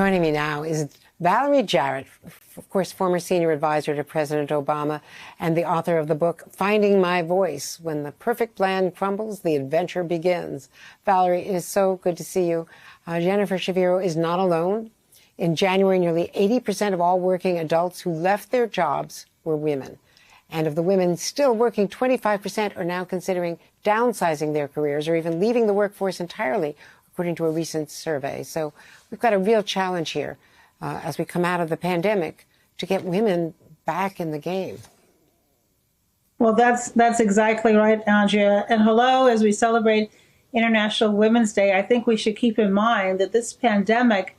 Joining me now is Valerie Jarrett, of course, former senior advisor to President Obama and the author of the book, Finding My Voice, When the Perfect Plan Crumbles, the Adventure Begins. Valerie, it is so good to see you. Jennifer Shaviro is not alone. In January, nearly 80% of all working adults who left their jobs were women. And of the women still working, 25% are now considering downsizing their careers or even leaving the workforce entirely, according to a recent survey. So we've got a real challenge here as we come out of the pandemic to get women back in the game. Well, that's exactly right, Andrea. And hello, as we celebrate International Women's Day, I think we should keep in mind that this pandemic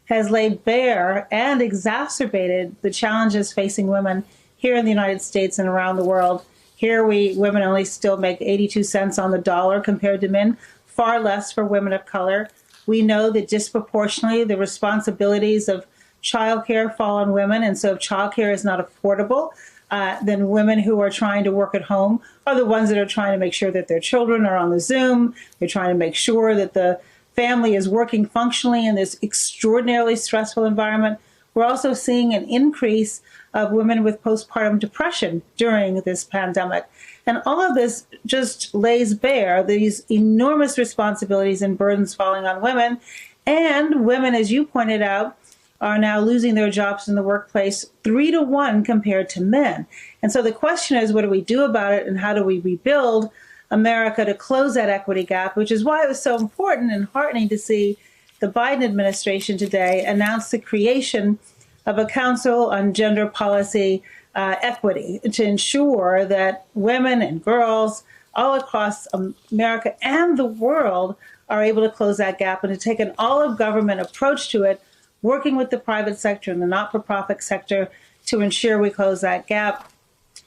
has laid bare and exacerbated the challenges facing women here in the United States and around the world. Here, women only still make 82 cents on the dollar compared to men, far less for women of color. We know that disproportionately the responsibilities of childcare fall on women, and so if childcare is not affordable, then women who are trying to work at home are the ones that are trying to make sure that their children are on the Zoom. They're trying to make sure that the family is working functionally in this extraordinarily stressful environment. We're also seeing an increase of women with postpartum depression during this pandemic. And all of this just lays bare these enormous responsibilities and burdens falling on women. And women, as you pointed out, are now losing their jobs in the workplace 3 to 1 compared to men. And so the question is, what do we do about it, and how do we rebuild America to close that equity gap, which is why it was so important and heartening to see the Biden administration today announce the creation of a Council on Gender Policy Equity to ensure that women and girls all across America and the world are able to close that gap and to take an all-of-government approach to it, working with the private sector and the not-for-profit sector to ensure we close that gap.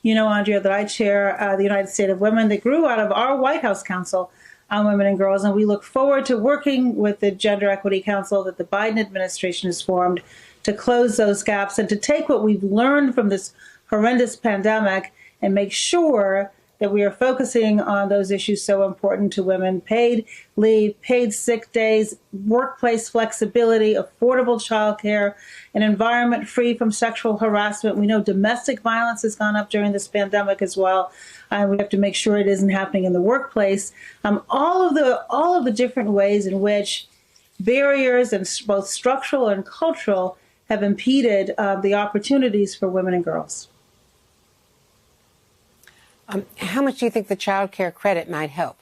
You know, Andrea, that I chair the United States of Women that grew out of our White House Council on Women and Girls, and we look forward to working with the Gender Equity Council that the Biden administration has formed to close those gaps and to take what we've learned from this horrendous pandemic and make sure that we are focusing on those issues so important to women: paid leave, paid sick days, workplace flexibility, affordable childcare, an environment free from sexual harassment. We know domestic violence has gone up during this pandemic as well. We have to make sure it isn't happening in the workplace. All of the different ways in which barriers, and both structural and cultural, have impeded the opportunities for women and girls. How much do you think the child care credit might help?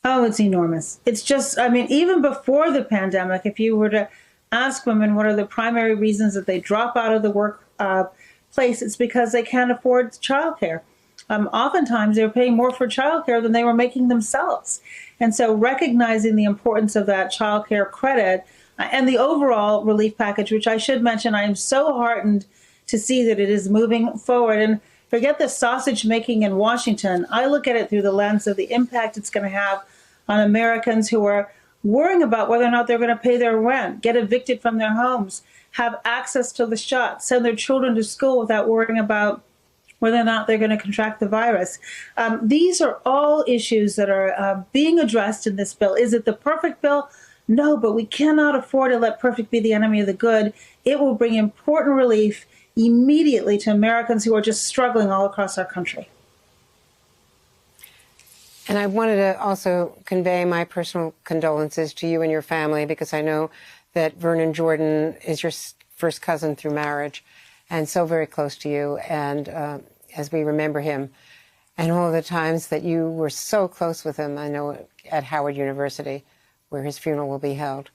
Oh, it's enormous. It's just, I mean, even before the pandemic, if you were to ask women what are the primary reasons that they drop out of the workplace, it's because they can't afford childcare. Oftentimes, they're paying more for childcare than they were making themselves. And so recognizing the importance of that childcare credit and the overall relief package, which I should mention, I am so heartened to see that it is moving forward. And forget the sausage making in Washington. I look at it through the lens of the impact it's going to have on Americans who are worrying about whether or not they're going to pay their rent, get evicted from their homes, have access to the shot, send their children to school without worrying about whether or not they're going to contract the virus. These are all issues that are being addressed in this bill. Is it the perfect bill? No, but we cannot afford to let perfect be the enemy of the good. It will bring important relief immediately to Americans who are just struggling all across our country. And I wanted to also convey my personal condolences to you and your family, because I know that Vernon Jordan is your first cousin through marriage and so very close to you. And as we remember him and all the times that you were so close with him, I know at Howard University, where his funeral will be held,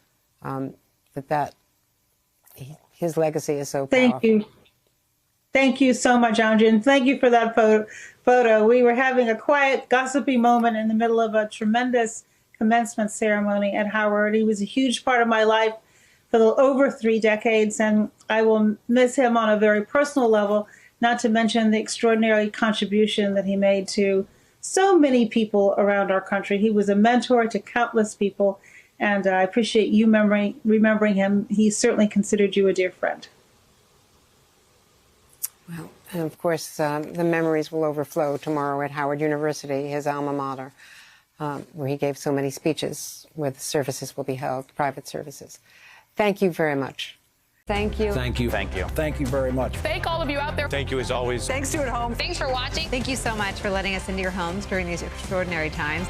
his legacy is so powerful. Thank you. Thank you so much, Andrea, and thank you for that photo. We were having a quiet, gossipy moment in the middle of a tremendous commencement ceremony at Howard. He was a huge part of my life for over 3 decades, and I will miss him on a very personal level, not to mention the extraordinary contribution that he made to so many people around our country. He was a mentor to countless people, and I appreciate you remembering him. He certainly considered you a dear friend. Well, and of course, the memories will overflow tomorrow at Howard University, his alma mater, where he gave so many speeches, where the services will be held, private services. Thank you very much. Thank you. Thank you. Thank you. Thank you very much. Thank all of you out there. Thank you as always. Thanks to at home. Thanks for watching. Thank you so much for letting us into your homes during these extraordinary times.